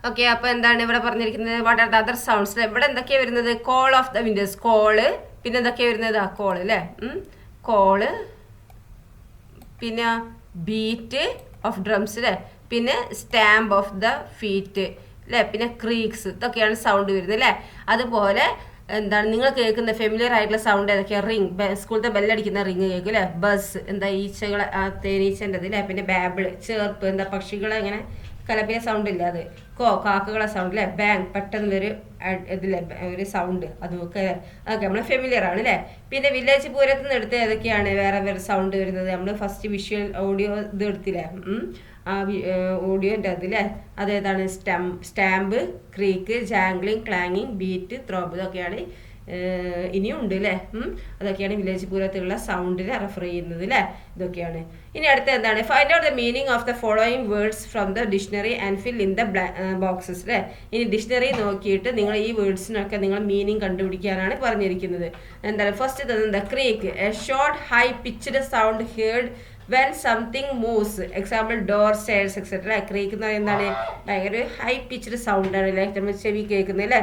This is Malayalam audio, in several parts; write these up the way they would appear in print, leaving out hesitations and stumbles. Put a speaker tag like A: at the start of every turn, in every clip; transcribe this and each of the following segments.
A: ഓക്കെ, അപ്പോൾ എന്താണ് ഇവിടെ പറഞ്ഞിരിക്കുന്നത്? What are the other sounds? ഇവിടെ എന്തൊക്കെയാണ് വരുന്നത്? Call of the Windows, call. പിന്നെ എന്തൊക്കെയാണ് വരുന്നത്? ആ കോള് അല്ലേ, കോള്. പിന്നെ ബീറ്റ് ഓഫ് ഡ്രംസ് അല്ലേ, പിന്നെ സ്റ്റാമ്പ് ഓഫ് ദ ഫീറ്റ് അല്ലേ, പിന്നെ ക്രീക്സ്. ഇതൊക്കെയാണ് സൗണ്ട് വരുന്നത് അല്ലേ. അതുപോലെ എന്താണ് നിങ്ങൾ കേൾക്കുന്ന ഫെമിലിയർ ആയിട്ടുള്ള സൗണ്ട് ഏതൊക്കെയാണ്? റിങ്, സ്കൂളത്തെ ബെല്ലടിക്കുന്ന റിങ് കേൾക്കും അല്ലേ. ബസ്, എന്താ ഈച്ചകളെ, തേനീച്ചൻ്റെത് അല്ലേ. പിന്നെ ബാബിള്, ചേർപ്പ്, എന്താ പക്ഷികളെ ഇങ്ങനെ കലപില സൗണ്ട് ഇല്ല, അത് കാക്കകളെ സൗണ്ട് അല്ലേ. ബാങ്, പെട്ടെന്നൊരു ഇതില്ലേ ഒരു സൗണ്ട്, അതൊക്കെ നമ്മൾ ഫെമിലിയർ ആണ് അല്ലേ. പിന്നെ വില്ലേജ് പൂരത്തിൽ നിന്ന് എടുത്ത് ഏതൊക്കെയാണ് വേറെ വേറെ സൗണ്ട് വരുന്നത്? നമ്മൾ ഫസ്റ്റ് വിഷ്വൽ ഓഡിയോ ഇത് എടുത്തില്ലേ, ആ ഓഡിയോൻ്റെ അതില്ലേ, അതേതാണ്? Stamp, creak, jangling, clanging, beat, throb. ഇതൊക്കെയാണ് ഇനിയും ഉണ്ട് അല്ലേ. അതൊക്കെയാണ് വില്ലേജ് പൂരത്തിലുള്ള സൗണ്ടിനെ റെഫർ ചെയ്യുന്നത് അല്ലേ. ഇതൊക്കെയാണ്. ഇനി അടുത്ത എന്താണ്? Find out the meaning of the following words from the dictionary and fill in the boxes അല്ലേ. ഇനി ഡിക്ഷണറി നോക്കിയിട്ട് നിങ്ങൾ ഈ വേർഡ്സിനൊക്കെ നിങ്ങൾ മീനിങ് കണ്ടുപിടിക്കാനാണ് പറഞ്ഞിരിക്കുന്നത്. എന്താണ് ഫസ്റ്റ് തന്നത്? Creek, A short high pitched sound heard when something moves. Example door, stairs etcetera. Creek എന്ന് പറയുന്നത് എന്താണ്? ഭയങ്കര ഹൈ പിച്ച്ഡ് സൗണ്ട് ആണ് അല്ലേ, നമ്മൾ ചെവി കേൾക്കുന്നത് അല്ലേ.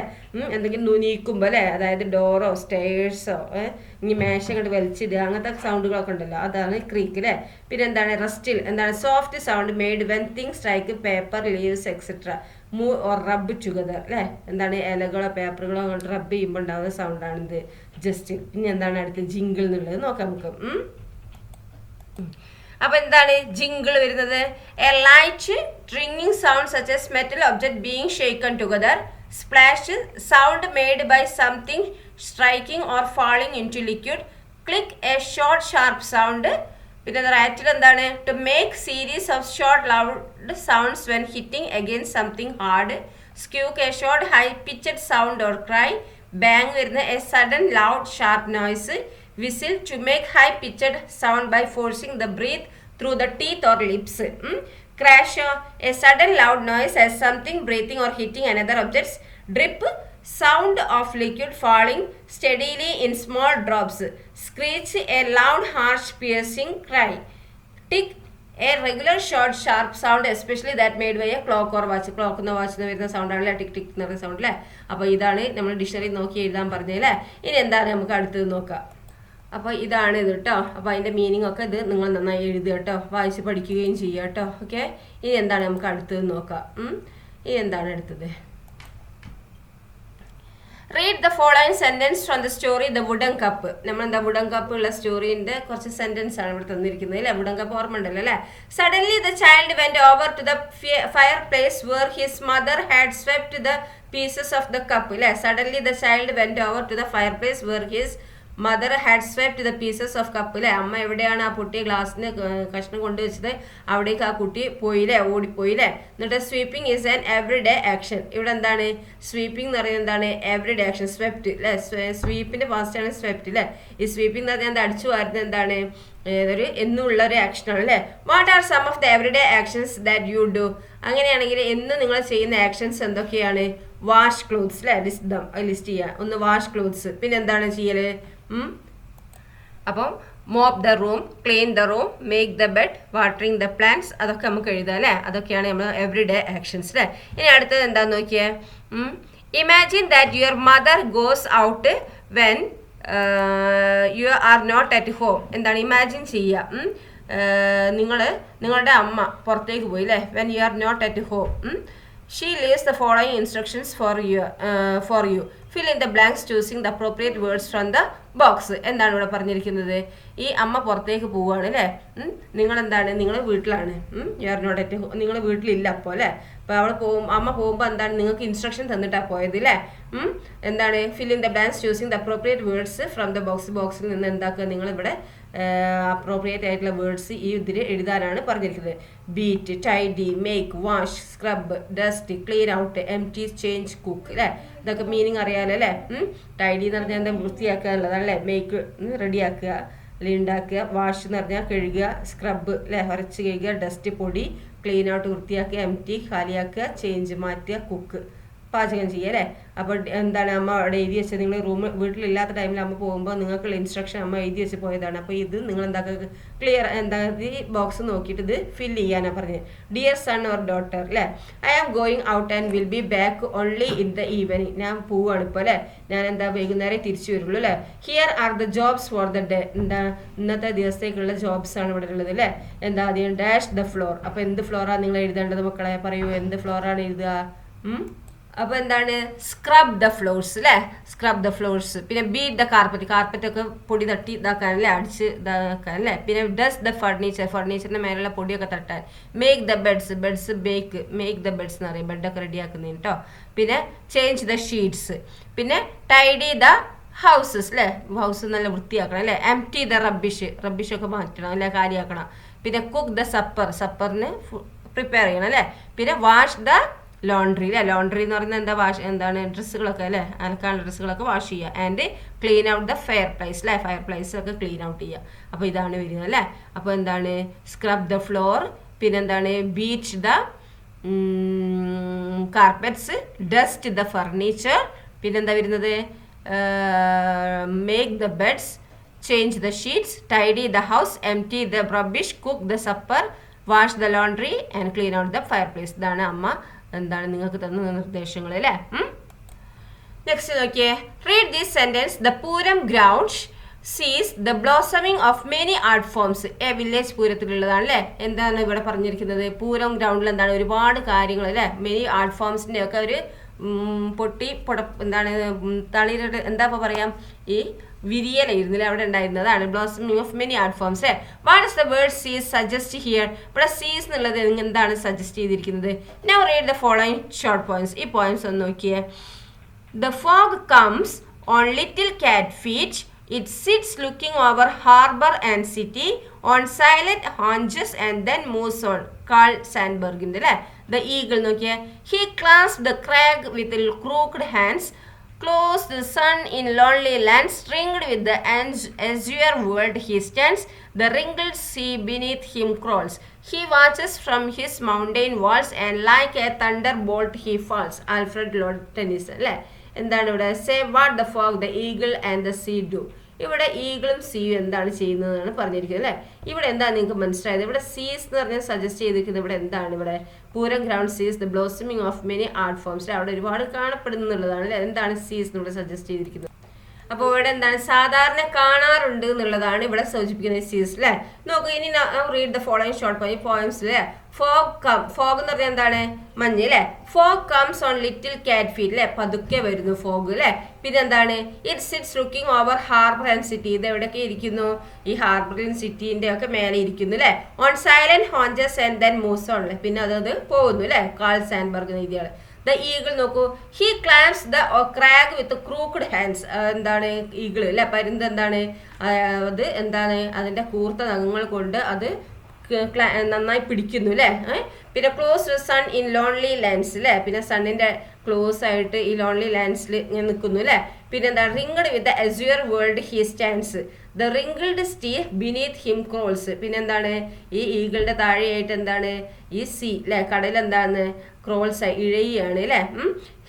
A: എന്തെങ്കിലും നീക്കുമ്പോൾ അല്ലേ, അതായത് ഡോറോ സ്റ്റെയർസോ ഇനി മേശ കണ്ട് വലിച്ചിടുക, അങ്ങനത്തെ സൗണ്ടുകളൊക്കെ ഉണ്ടല്ലോ, അതാണ് ക്രീക്ക് അല്ലേ. പിന്നെ എന്താണ്? റസ്റ്റിൽ, എന്താണ്? Soft sound made when things strike paper, leaves etcetera. Move or റബ്ബ് ടുഗദർ അല്ലേ. എന്താണ്? ഇലകളോ പേപ്പറുകളോ കൊണ്ട് റബ്ബ് ചെയ്യുമ്പോൾ ഉണ്ടാകുന്ന സൗണ്ടാണിത് ജസ്റ്റ്. പിന്നെ എന്താണ് അടുത്ത്? ജിങ്കിൾ എന്നുള്ളത് നോക്കാം നമുക്ക്. അപ്പൊ എന്താണ് ജിങ്കിൾ വരുന്നത്? A light ringing sound such as metal object being shaken together. Splash, sound made by something striking or falling into liquid. Click, a short sharp sound. പിന്നെ റാറ്റിൽ എന്താണ്? To make series of short loud sounds when hitting against something hard. Squeak, a short high pitched sound or cry. Bang വരുന്ന a sudden loud sharp noise. Whistle, to make high pitched sound by forcing the breath through the teeth or lips. Crash, a sudden loud noise as something breathing or hitting another object. Drip, sound of liquid falling steadily in small drops. Screech, a loud harsh piercing cry. Tick, a regular short sharp sound especially that made by a clock or watch. Clock എന്ന വാച്ച് വരുന്ന സൗണ്ട് ആണല്ലേ ടിക് ടിക് എന്ന് പറയുന്ന സൗണ്ട് അല്ലേ. അപ്പോൾ ഇതാണ് നമ്മൾ ഡിക്ഷണറി നോക്കി എഴുതാൻ പറഞ്ഞല്ലേ. ഇനി എന്താണ് നമുക്ക് അടുത്തത് നോക്കാം. അപ്പോൾ ഇതാണ് ഇത് കേട്ടോ. അപ്പോൾ അതിൻ്റെ മീനിങ് ഒക്കെ ഇത് നിങ്ങൾ നന്നായി എഴുതുക കേട്ടോ, വായിച്ച് പഠിക്കുകയും ചെയ്യുക കേട്ടോ. ഓക്കെ, ഇനി എന്താണ് നമുക്ക് അടുത്തത് നോക്കാം. ഇനി എന്താണ് അടുത്തത്? Read the following sentence from the story the wooden cup. നമ്മൾ എന്താ വുഡൻ കപ്പ് ഉള്ള സ്റ്റോറിന്റെ കുറച്ച് സെന്റൻസ് ആണ് ഇവിടെ തന്നിരിക്കുന്നത് അല്ലേ. വുഡൻ കപ്പ് ഓർമ്മ ഉണ്ടല്ലോ അല്ലേ. Suddenly the child went over to the fireplace where his mother had swept the pieces of the cup അല്ലേ. Suddenly the child went over to the fireplace where his mother had swept the pieces of cup അല്ലേ. അമ്മ എവിടെയാണ് ആ പൊട്ടിയ ഗ്ലാസ്സിന് കഷ്ണം കൊണ്ടുവച്ചത് അവിടേക്ക് ആ കുട്ടി പോയില്ലേ, ഓടിപ്പോയില്ലേ. എന്നിട്ട് sweeping is an every day action. ഇവിടെ എന്താണ് സ്വീപ്പിംഗ് എന്ന് പറയുന്നത്? എന്താണ് എവറി ഡേ ആക്ഷൻ, സ്വെപ്റ്റ് അല്ലേ. സ്വീപ്പിന്റെ ഫാസ്റ്റ് ആണ് സ്വെപ്റ്റ് അല്ലേ. ഈ സ്വീപ്പിംഗ് എന്ന് പറഞ്ഞാൽ അടിച്ചു വാരുന്നത് എന്താണ്? ഏതൊരു എന്നുള്ള ഒരു ആക്ഷനാണ് അല്ലേ. What are some of the every day actions that you do? അങ്ങനെയാണെങ്കിൽ എന്ന് നിങ്ങൾ ചെയ്യുന്ന ആക്ഷൻസ് എന്തൊക്കെയാണ്? വാഷ് ക്ലോത്ത്സ് അല്ലേ, ലിസ്റ്റ് ചെയ്യുക. ഒന്ന് വാഷ് ക്ലോത്ത്സ്. പിന്നെ എന്താണ് ചെയ്യല്? അപ്പം mop the room, clean the room, make the bed, watering the plants, അതൊക്കെ നമുക്ക് എഴുതാം അല്ലേ. അതൊക്കെയാണ് നമ്മൾ എവറി ഡേ ആക്ഷൻസ് അല്ലേ. ഇനി അടുത്തത് എന്താന്ന് നോക്കിയേ. Imagine that your mother goes out when you are not at home. എന്താണ് ഇമാജിൻ ചെയ്യുക. നിങ്ങളുടെ അമ്മ പുറത്തേക്ക് പോയി അല്ലേ. When you are not at home. She leaves the following instructions for you. Fill in the blanks choosing the appropriate words from the box. എന്താണ് ഇവിടെ പറഞ്ഞിരിക്കുന്നത്? ഈ അമ്മ പുറത്തേക്ക് പോവുകയാണ് അല്ലേ. നിങ്ങളെന്താണ്? നിങ്ങൾ വീട്ടിലാണ്. You are not at home. നിങ്ങൾ വീട്ടിലില്ല അപ്പോൾ അല്ലേ. അപ്പോൾ അവൾ അമ്മ പോകുമ്പോൾ എന്താണ് നിങ്ങൾക്ക് ഇൻസ്ട്രക്ഷൻ തന്നിട്ടാണ് പോയത് അല്ലേ. എന്താണ്? Fill in the blanks choosing the appropriate words from the box. ബോക്സിൽ നിന്ന് എന്താക്കുക? നിങ്ങളിവിടെ അപ്രോപ്രിയേറ്റ് ആയിട്ടുള്ള വേർഡ്സ് ഈ ഇതിൽ എഴുതാനാണ് പറഞ്ഞിരിക്കുന്നത്. Beat, tidy, make, wash, scrub, dust, clean out, എംറ്റി, change, cook അല്ലേ. ഇതൊക്കെ മീനിങ് അറിയാലോ അല്ലേ. ടൈഡി എന്ന് പറഞ്ഞാൽ എന്താ? വൃത്തിയാക്കുക എന്നുള്ളതല്ലേ. മേക്ക് റെഡിയാക്കുക അല്ലെങ്കിൽ ഉണ്ടാക്കുക. വാഷ് എന്ന് പറഞ്ഞാൽ കഴുകുക. സ്ക്രബ് അല്ലേ, ഉരച്ച് കഴുകുക. ഡസ്റ്റ് പൊടി, ക്ലീൻ ഔട്ട് വൃത്തിയാക്കുക. എംറ്റി ഖാലിയാക്കുക. ചേഞ്ച് മാറ്റുക. കുക്ക് പാചകം ചെയ്യുക അല്ലേ. അപ്പോൾ എന്താണ് അമ്മ അവിടെ എഴുതി വെച്ചത്, നിങ്ങൾ വീട്ടിലില്ലാത്ത ടൈമിൽ അമ്മ പോകുമ്പോൾ നിങ്ങൾക്കുള്ള ഇൻസ്ട്രക്ഷൻ അമ്മ എഴുതി വെച്ച് പോയതാണ്. അപ്പോൾ ഇത് നിങ്ങൾ എന്താക്കുക, ക്ലിയർ ഈ ബോക്സ് നോക്കിയിട്ട് ഇത് ഫില്ല് ചെയ്യാനാണ് പറഞ്ഞത്. ഡിയർ സൺ ഓർ ഡോട്ടർ അല്ലേ, I am going out and will be back only in the evening. ഞാൻ പോവാണ് ഇപ്പോൾ അല്ലേ, ഞാൻ എന്താ വൈകുന്നേരം തിരിച്ചു വരുള്ളൂ അല്ലേ. Here are the jobs for the day. എന്താ ഇന്നത്തെ ദിവസത്തേക്കുള്ള ജോബ്സ് ആണ് ഇവിടെ ഉള്ളത് അല്ലേ. എന്താ ആദ്യം ഡാഷ് ദ ഫ്ലോർ. അപ്പോൾ എന്ത് ഫ്ലോറാണ് നിങ്ങൾ എഴുതേണ്ടത് മക്കളെ, പറയൂ എന്ത് ഫ്ലോറാണ് എഴുതുക. അപ്പോൾ എന്താണ് സ്ക്രബ് ദ ഫ്ലോർസ് അല്ലേ, സ്ക്രബ് ദ ഫ്ലോർസ്. പിന്നെ ബീറ്റ് ദ കാർപ്പറ്റ്, കാർപ്പറ്റൊക്കെ പൊടി തട്ടി ഇതാക്കാൻ അല്ലേ, അടിച്ച് ഇതാക്കാൻ അല്ലേ. പിന്നെ ഡസ്റ്റ് ദ ഫർണിച്ചർ, ഫർണിച്ചറിൻ്റെ മേലുള്ള പൊടിയൊക്കെ തട്ടാൻ. Make the beds, beds back, make the beds എന്ന് പറയും ബെഡൊക്കെ റെഡിയാക്കുന്നതിന് കേട്ടോ. പിന്നെ ചേഞ്ച് ദ ഷീറ്റ്സ്. പിന്നെ ടൈഡി ദ ഹൗസസ് അല്ലേ, ഹൗസ് നല്ല വൃത്തിയാക്കണം അല്ലേ. എംപ്റ്റി ദ റബ്ബിഷൊക്കെ മാറ്റണം അല്ലേ, കാര്യമാക്കണം. പിന്നെ കുക്ക് ദ സപ്പറിന് പ്രിപ്പയർ ചെയ്യണം അല്ലേ. പിന്നെ വാഷ് ദ ലോണ്ട്രി അല്ലേ, ലോണ്ട്രി എന്ന് പറയുന്നത് എന്താ, എന്താണ് ഡ്രസ്സുകളൊക്കെ അല്ലേ, അലക്കാനുള്ള ഡ്രസ്സുകളൊക്കെ വാഷ് ചെയ്യുക. And clean out the fire place അല്ലേ, ഫയർ പ്ലേസ് ഒക്കെ ക്ലീൻ ഔട്ട് ചെയ്യുക. അപ്പോൾ ഇതാണ് വരുന്നത് അല്ലേ. അപ്പോൾ എന്താണ് സ്ക്രബ് ദ ഫ്ലോർ, പിന്നെന്താണ് beach the carpets, dust the furniture, പിന്നെന്താ വരുന്നത് make the beds, change the sheets, tidy the house, empty the rubbish, cook the supper, wash the laundry and clean out the fire place. ഇതാണ് അമ്മ എന്താണ് നിങ്ങൾക്ക് തന്ന നിർദ്ദേശങ്ങൾ അല്ലേ. നെക്സ്റ്റ് നോക്കിയേ, read this sentence. The Pooram ground sees the blossoming of many art forms. Village പൂരത്തിലുള്ളതാണ് അല്ലേ. എന്താണ് ഇവിടെ പറഞ്ഞിരിക്കുന്നത്, പൂരം ഗ്രൗണ്ടിൽ എന്താണ് ഒരുപാട് കാര്യങ്ങൾ അല്ലേ, മെനി ആർട്ട് ഫോംസിന്റെ ഒക്കെ ഒരു എന്താണ് തളിരുടെ എന്താ പറയാം, ഈ വിരിയലായിരുന്നില്ല അവിടെ ഉണ്ടായിരുന്നതാണ്. Blossoming of many art forms. What is the word sees suggest here. ഇവിടെ സീസ് എന്നുള്ളത് എന്താണ് സജസ്റ്റ് ചെയ്തിരിക്കുന്നത്. Now read the following short points. ഈ പോയിന്റ്സ് ഒന്ന് നോക്കിയേ. The fog comes on little cat feet. It sits looking over harbor and city on silent haunches and then moves on. Carl Sandburg in the eagle നോക്കിയേ. He clasped the crag with crooked hands, close the sun in lonely lands, ringed with the azure world he stands, the wrinkled sea beneath him crawls. He watches from his mountain walls and like a thunderbolt he falls. Alfred Lord Tennyson അല്ലേ. എന്താണ് ഇവിടെ, say what the fog, the eagle and the sea do. ഇവിടെ ഈഗിളും സീയും എന്താണ് ചെയ്യുന്നതെന്നാണ് പറഞ്ഞിരിക്കുന്നത് അല്ലേ. ഇവിടെ എന്താണ് നിങ്ങൾക്ക് മനസ്സിലായത്, ഇവിടെ സീസ് എന്ന് പറഞ്ഞാൽ സജസ്റ്റ് ചെയ്തിരിക്കുന്നത് ഇവിടെ എന്താണ്, ഇവിടെ Pooram ground sees the blossoming of many art forms. അവിടെ ഒരുപാട് കാണപ്പെടുന്നുള്ളതാണ് അല്ലേ. എന്താണ് സീസ് ഇവിടെ സജസ്റ്റ് ചെയ്തിരിക്കുന്നത്. അപ്പോൾ ഇവിടെ എന്താണ് സാധാരണ കാണാറുണ്ട് എന്നുള്ളതാണ് ഇവിടെ സൂചിപ്പിക്കുന്നത് സീസ് അല്ലേ. നോക്കൂ ഇനി read the following short poems അല്ലേ. ഫോഗ് എന്ന് പറഞ്ഞാൽ എന്താണ്, മഞ്ഞ് അല്ലേ. Fog comes on little cat feet അല്ലേ, പതുക്കെ വരുന്നു ഫോഗ് അല്ലേ. പിന്നെ എന്താണ്, it sits looking over harbour and city. ഇത് എവിടെയൊക്കെ ഇരിക്കുന്നു, ഈ ഹാർബറിലും സിറ്റീൻ്റെ ഒക്കെ മേലെ ഇരിക്കുന്നു അല്ലേ. On silent haunches and then moves on. പിന്നെ അത് പോകുന്നു അല്ലേ. കാൾ സാൻബർഗ് എഴുതിയാണ്. ദ ഈഗിൾ നോക്കൂ, he clasps the crag with crooked hands. എന്താണ് ഈഗിൾ അല്ലെ, പരുന്ത് എന്താണ് അത് എന്താണ് അതിന്റെ കൂർത്ത നഖങ്ങൾ കൊണ്ട് അത് നന്നായി പിടിക്കുന്നു അല്ലേ. പിന്നെ close sun in lonely lands അല്ലേ, പിന്നെ സണ്ണിന്റെ ക്ലോസ് ആയിട്ട് ഈ ലോൺലി ലാൻഡ്സിൽ ഇങ്ങനെ നിൽക്കുന്നു അല്ലേ. പിന്നെ എന്താ ringed with the azure world he stands, the wrinkled steel beneath him crawls. പിന്നെ എന്താണ് ഈ ഈഗിളുടെ താഴെയായിട്ട് എന്താണ് ഈ സീ അല്ലെ, കടൽ എന്താണ് ക്രോൾസ് ഇഴയാണ് അല്ലേ.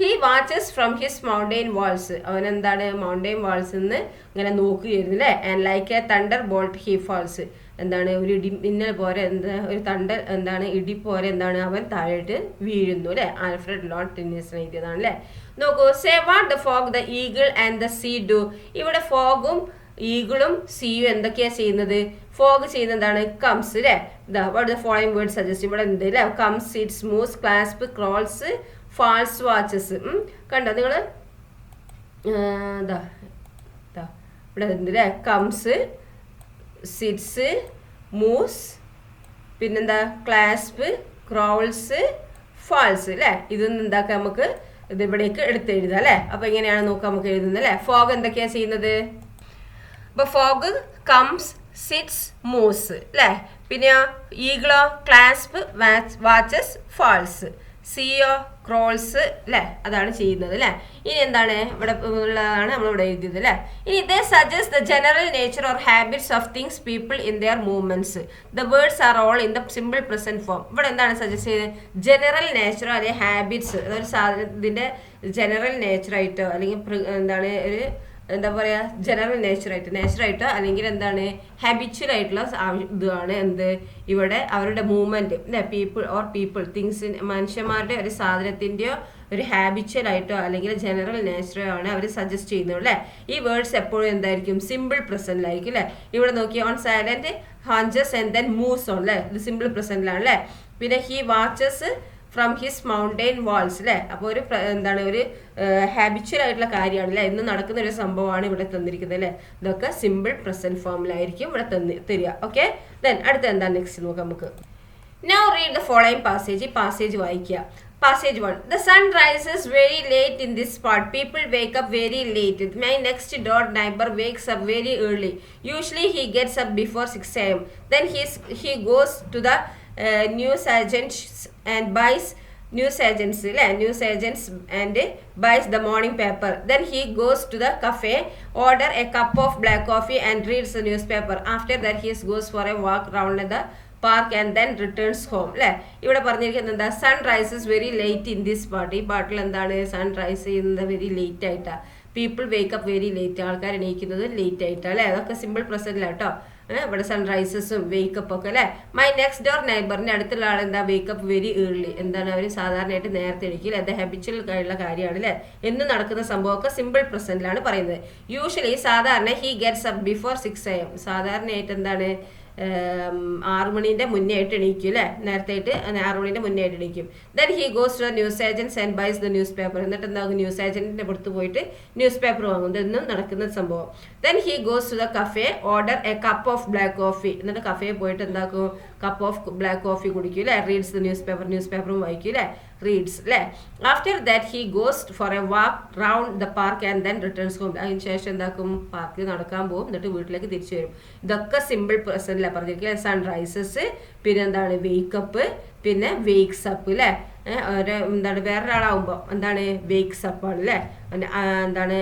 A: He watches from his mountain walls. അവൻ എന്താണ് മൗണ്ടെയിൻ വാൾസിൽ നിന്ന് ഇങ്ങനെ നോക്കുകയായിരുന്നു അല്ലേ. And like a thunder bolt he falls. എന്താണ് ഒരു ഇടി മിന്നൽ പോലെ എന്താ ഒരു തണ്ടർ എന്താണ് ഇടി പോലെ എന്താണ് അവൻ താഴോട്ട് വീഴുന്നു അല്ലെ. ആൽഫ്രഡ് ലോർഡ് ടെന്നിസൺ എഴുതിയതാണ് അല്ലേ. നോക്കൂ, say what the fog the eagle and the sea do. ഇവിടെ ഫോഗും ഈഗിളും സീയും എന്തൊക്കെയാ ചെയ്യുന്നത്. ഫോഗ് ചെയ്യുന്നതാണ് കംസ് അല്ലേ. What the following word suggest. ഇവിടെ ഉണ്ട് അല്ലേ. Comes, sits, moves, clasp, crawls, falls, watches. കണ്ടോ നിങ്ങൾ, ഇവിടെ ഉണ്ട് അല്ലേ. കംസ്, സിറ്റ്സ്, മൂവ്സ്, പിന്നെന്താ ക്ലാസ്പ്, ക്രോൾസ്, ഫാൾസ് അല്ലേ. ഇതൊന്നും എന്താക്കാം നമുക്ക് ഇത് ഇവിടേക്ക് എടുത്തെഴുതാം അല്ലേ. അപ്പൊ എങ്ങനെയാണ് നോക്കാം നമുക്ക് എഴുതുന്നത് അല്ലേ. ഫോഗ് എന്തൊക്കെയാ ചെയ്യുന്നത്. അപ്പൊ ഫോഗ് കംസ്, സിറ്റ്സ്, മൂവ്സ് അല്ലേ. പിന്നെ ഈഗിളോ ക്ലാസ്പ്, വാച്ചസ്, ഫാൾസ്. സിഒ ക്രോൾസ് അല്ലേ, അതാണ് ചെയ്യുന്നത് അല്ലേ. ഇനി എന്താണ് ഇവിടെ ഉള്ളതാണ് നമ്മളിവിടെ എഴുതിയത് അല്ലേ. ഇനി they suggest the general nature or habits of things people in their movements. The words are all in the simple present form. ഇവിടെ എന്താണ് സജസ്റ്റ് ചെയ്തത്? ജനറൽ നേച്ചറോ അല്ലെങ്കിൽ ഹാബിറ്റ്സ്, അതൊരു സാധനത്തിന്റെ ജനറൽ നേച്ചറായിട്ടോ അല്ലെങ്കിൽ എന്താണ് ഒരു എന്താ പറയുക ജനറൽ നേച്ചറായിട്ടോ അല്ലെങ്കിൽ എന്താണ് ഹാബിച്വൽ ആയിട്ടുള്ള ഇതാണ് എന്ത് ഇവിടെ അവരുടെ മൂവ്മെന്റ് അല്ലെ. പീപ്പിൾ തിങ്സ്, മനുഷ്യന്മാരുടെ ഒരു സാധനത്തിന്റെയോ ഒരു ഹാബിച്വൽ ആയിട്ടോ അല്ലെങ്കിൽ ജനറൽ നേച്ചറോ ആണ് അവർ സജസ്റ്റ് ചെയ്യുന്നത് അല്ലെ. ഈ വേർഡ്സ് എപ്പോഴും എന്തായിരിക്കും? സിമ്പിൾ പ്രസന്റിലായിരിക്കും അല്ലെ. ഇവിടെ നോക്കിയാൽ on silent haunches and then moves on അല്ലെ, ഇത് സിമ്പിൾ പ്രസന്റിലാണ് അല്ലെ. പിന്നെ he watches from his mountain walls അല്ലേ. അപ്പോൾ ഒരു എന്താണ് ഒരു ഹാബിച്വൽ ആയിട്ടുള്ള കാര്യമാണ് അല്ലേ, എന്നും നടക്കുന്ന ഒരു സംഭവമാണ് ഇവിടെ തന്നിരിക്കുന്നത് അല്ലേ. ഇതൊക്കെ സിമ്പിൾ പ്രസന്റ് ഫോമിലായിരിക്കും ഇവിടെ തരിക. ഓക്കെ, ദെൻ അടുത്ത എന്താ നെക്സ്റ്റ് നോക്കാം നമുക്ക്. Now read the following passage. ഈ പാസേജ് വായിക്കുക. Passage 1. The sun rises very late in this part. People wake up very late. My next door neighbor wakes up very early. Usually he gets up before 6 a.m. Then he goes to the news agents and buys news agents and buys the morning paper. Then he goes to the cafe, order a cup of black coffee and reads the newspaper. After that he goes for a walk around the park and then returns home അല്ലേ. ഇവിടെ പറഞ്ഞിരിക്കുന്നത് എന്താ? Sun rises very late in this part. ഈ പാട്ടിൽ എന്താണ്? സൺ റൈസ് ചെയ്യുന്നത് വെരി ലേറ്റ് ആയിട്ടാണ്. പീപ്പിൾ വേക്കപ്പ് വെരി ലേറ്റ്, ആൾക്കാർ എണീക്കുന്നത് ലേറ്റ് ആയിട്ടാണ് അല്ലേ. അതൊക്കെ സിമ്പിൾ പ്രസന്റിലാട്ടോ. ഇവിടെ സൺറൈസസും വേക്കപ്പ് ഒക്കെ അല്ലേ. മൈ നെക്സ്റ്റ് ഡോർ നൈബറിന്റെ അടുത്തുള്ള ആൾ എന്താ? Wake up very early. എന്താണ് അവർ സാധാരണയായിട്ട് നേരത്തെ എണീക്കില്ല. അത് ഹാബിച്വൽ ആയിട്ടുള്ള കാര്യമാണ് അല്ലേ. എന്നും നടക്കുന്ന സംഭവമൊക്കെ സിമ്പിൾ പ്രസന്റിലാണ് പറയുന്നത്. യൂഷ്വലി സാധാരണ he gets up before 6 AM. സാധാരണയായിട്ട് എന്താണ് 6 മണിന്റെ മുന്നേ ആയിട്ട് എണീക്കും അല്ലേ. നേരത്തെ ആയിട്ട് 6 മണിന്റെ മുന്നേ ആയിട്ട് എണീക്കും. Then he goes to the news agents and buys the newspaper. എന്നിട്ട് എന്താകും? ന്യൂസ് ഏജന്റിന്റെ അടുത്ത് പോയിട്ട് ന്യൂസ് പേപ്പർ വാങ്ങും. ഇതെന്നും നടക്കുന്ന സംഭവം. Then he goes to the cafe, order a cup of black coffee. എന്നിട്ട് കഫേ പോയിട്ട് എന്താക്കും? കപ്പ് ഓഫ് ബ്ലാക്ക് കോഫി കുടിക്കും അല്ലേ. റീഡ്സ് ദ ന്യൂസ് പേപ്പറും വായിക്കും അല്ലേ. റീഡ്സ് അല്ലേ. After that he goes for a walk round the park and then returns home. അതിന് ശേഷം എന്താക്കും? പാർക്കിൽ നടക്കാൻ പോകും, എന്നിട്ട് വീട്ടിലേക്ക് തിരിച്ചു വരും. ഇതൊക്കെ സിമ്പിൾ പ്രസന്റിലാണ് പറഞ്ഞിരിക്കുന്നത്. സൺ റൈസസ്, പിന്നെ എന്താണ്? വേക്കപ്പ്, പിന്നെ വേക്സ് അപ്പ് അല്ലേ. എന്താണ് വേറൊരാളാവുമ്പോൾ എന്താണ്? വേക്സ് അപ്പ് ആണ് അല്ലേ. എന്താണ്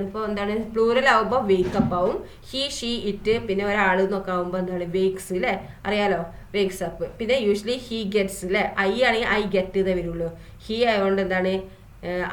A: ഇപ്പോൾ എന്താണ് പ്ലൂറൽ ആവുമ്പോൾ വേക്കപ്പ് ആവും. ഹി ഷീ ഇറ്റ്, പിന്നെ ഒരാൾ എന്നൊക്കെ ആവുമ്പോൾ എന്താണ്? വേക്സ് അല്ലേ, അറിയാലോ, വേക്സ് അപ്പ്. പിന്നെ യൂഷ്വലി ഹി ഗെറ്റ്സ് അല്ലേ. ഐ ആണെങ്കിൽ ഐ ഗെറ്റ് ഇതേ വരുള്ളൂ. ഹി ആയതുകൊണ്ട് എന്താണ്?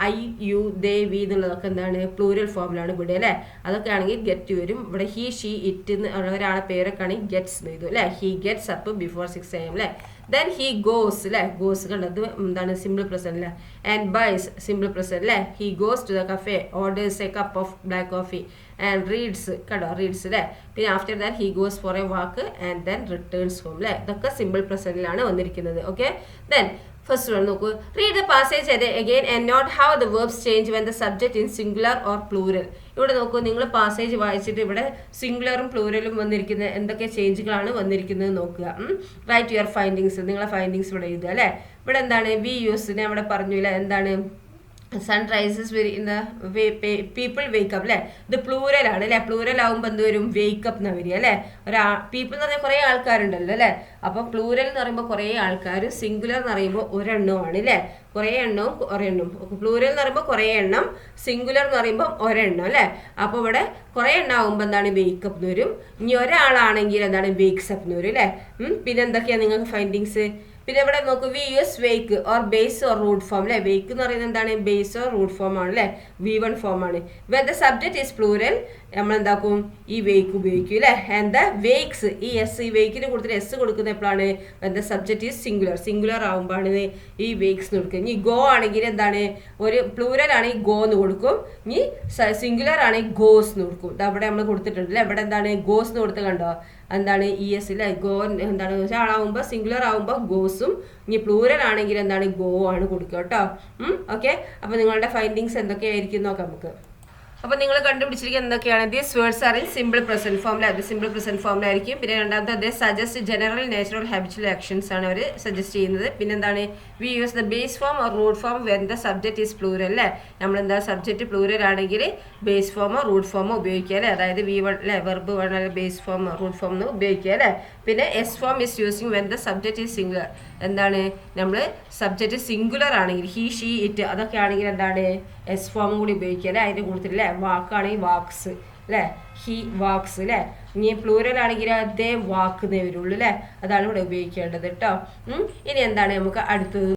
A: ഐ യു ദേ വി എന്നുള്ളതൊക്കെ എന്താണ്? പ്ലൂരൽ ഫോമിലാണ് ഇവിടെ അല്ലേ. അതൊക്കെ ആണെങ്കിൽ ഗെറ്റ് വരും. ഇവിടെ ഹി ഷീ ഇറ്റ് ഒരാളെ പേരൊക്കെ ആണെങ്കിൽ ഗെറ്റ്സ് എഴുതും അല്ലേ. He gets up before 6 AM അല്ലേ. ദെൻ ഹി ഗോസ് അല്ലേ. ഗോസ് കണ്ടത് എന്താണ്? സിമ്പിൾ പ്രസന്റ് അല്ലേ. ആൻഡ് ബൈസ് സിമ്പിൾ പ്രസന്റ് അല്ലേ. He goes to the cafe, orders a cup of black coffee and reads കണ്ടോ? റീഡ്സ് അല്ലേ. പിന്നെ after that he goes for a walk and then returns home അല്ലേ. ഇതൊക്കെ സിമ്പിൾ പ്രസന്റിലാണ് വന്നിരിക്കുന്നത്. ഓക്കെ, ദെൻ ഫസ്റ്റ് വൺ നോക്കൂ. Read the passage again and not how the verbs change when the subject in singular or plural. ഇവിടെ നോക്കൂ, നിങ്ങൾ പാസേജ് വായിച്ചിട്ട് ഇവിടെ സിംഗുലറും പ്ലൂരലും വന്നിരിക്കുന്ന എന്തൊക്കെ ചേഞ്ചുകളാണ് വന്നിരിക്കുന്നത് നോക്കുക. Write your findings. നിങ്ങളെ ഫൈൻഡിങ്സ് ഇവിടെ എഴുതുക അല്ലേ. ഇവിടെ എന്താണ്? വി യൂസ് ഞാൻ ഇവിടെ പറഞ്ഞില്ല. എന്താണ്? Sun rises very people wake up അല്ലേ. ഇത് പ്ലൂരൽ ആണ് അല്ലേ. പ്ലൂരൽ ആകുമ്പോൾ എന്ത് വരും? വേക്കപ്പ് എന്ന് വരിക അല്ലേ. പീപ്പിൾ എന്ന് പറഞ്ഞാൽ കുറേ ആൾക്കാരുണ്ടല്ലോ അല്ലേ. അപ്പം പ്ലൂരൽ എന്ന് പറയുമ്പോൾ കുറേ ആൾക്കാർ, സിംഗുലർ എന്ന് പറയുമ്പോൾ ഒരെണ്ണമാണ് അല്ലേ. കുറേ എണ്ണവും ഒരെണ്ണം. പ്ലൂരൽ എന്ന് പറയുമ്പോൾ കുറേ എണ്ണം, സിംഗുലർ എന്ന് പറയുമ്പോൾ ഒരെണ്ണം അല്ലേ. അപ്പോൾ ഇവിടെ കുറേ എണ്ണം ആകുമ്പോൾ എന്താണ്? വേക്കപ്പ് എന്ന് വരും. ഇനി ഒരാളാണെങ്കിൽ എന്താണ്? വേക്സ് അപ്പ് എന്ന് വരും അല്ലേ. പിന്നെ എന്തൊക്കെയാണ് നിങ്ങൾക്ക് ഫൈൻഡിങ്സ്? പിന്നെ ഇവിടെ നോക്കൂ, we use wake or base or root form അല്ലേ. വേക്ക് എന്ന് പറയുന്നത് എന്താണ്? ബേസ് ഓർ റൂട്ട് ഫോം ആണ് അല്ലേ. V1 ഫോം ആണ്. When the subject is plural നമ്മൾ എന്താക്കും? ഈ വേക്ക് ഉപയോഗിക്കും അല്ലേ. ആൻഡ് ദ വേക്സ്, ഈ എസ്, ഈ വേക്കിന് കൊടുത്തിട്ട് എസ് കൊടുക്കുന്ന എപ്പോഴാണ്? When the subject is singular ആകുമ്പോഴാണ് ഈ വേക്സ് കൊടുക്കുക. ഇനി ഗോ ആണെങ്കിൽ എന്താണ്? ഒരു പ്ലൂരൽ ആണെങ്കിൽ ഗോ എന്ന് കൊടുക്കും. ഇനി സിംഗുലർ ആണെങ്കിൽ ഗോസ് എന്ന് കൊടുക്കും. അവിടെ നമ്മൾ കൊടുത്തിട്ടുണ്ട് അല്ലേ. ഇവിടെ എന്താണ്? ഗോസ് എന്ന് കൊടുത്ത് കണ്ടോ? എന്താണ്? ഇ എസ് അല്ലേ. ഗോ എന്താണ്? ആളാവുമ്പോൾ സിംഗുലർ ആകുമ്പോൾ ഗോസും, ഇനി പ്ലൂരൽ ആണെങ്കിൽ എന്താണ്? ഗോ ആണ് കൊടുക്കുക കേട്ടോ. ഓക്കെ, അപ്പോൾ നിങ്ങളുടെ ഫൈൻഡിങ്സ് എന്തൊക്കെയായിരിക്കും നോക്കാം നമുക്ക്. അപ്പോൾ നിങ്ങൾ കണ്ടുപിടിച്ചിരിക്കുന്നത് എന്തൊക്കെയാണ്? These words are in simple present ഫോമിൽ, അത് സിമ്പിൾ പ്രസന്റ് ഫോമിലായിരിക്കും. പിന്നെ രണ്ടാമത്തെ അതേ suggest general natural habitual actions ആണ് അവർ സജസ്റ്റ് ചെയ്യുന്നത്. പിന്നെ എന്താണ്? We use the base form or root form when the subject is plural അല്ലേ. നമ്മളെന്താ സബ്ജക്റ്റ് പ്ലൂരൽ ആണെങ്കിൽ ബേസ് ഫോമോ റൂട്ട് ഫോമോ ഉപയോഗിക്കുക അല്ലേ. അതായത് V1 അല്ലേ, വെർബ് 1 അല്ലെ ബേസ് ഫോം റൂട്ട് ഫോം എന്ന് ഉപയോഗിക്കുക അല്ലേ. പിന്നെ S form is using when the subject is singular. എന്താണ്? നമ്മൾ സബ്ജക്റ്റ് സിംഗുലർ ആണെങ്കിൽ ഹി ഷീ ഇറ്റ് അതൊക്കെ ആണെങ്കിൽ എന്താണ്? എസ് ഫോം കൂടി ഉപയോഗിക്കുക അല്ലേ. അതിൻ്റെ കൂടുതൽ അല്ലേ. വാക്കാണെങ്കിൽ വാക്സ് അല്ലേ, ഹി വാക്സ് അല്ലേ. ഇനി പ്ലൂരൽ ആണെങ്കിൽ അതേ വാക്ക് എന്നേ വരുള്ളൂ അല്ലേ. അതാണ് ഇവിടെ ഉപയോഗിക്കേണ്ടത് കേട്ടോ. ഇനി എന്താണ് നമുക്ക് അടുത്തത്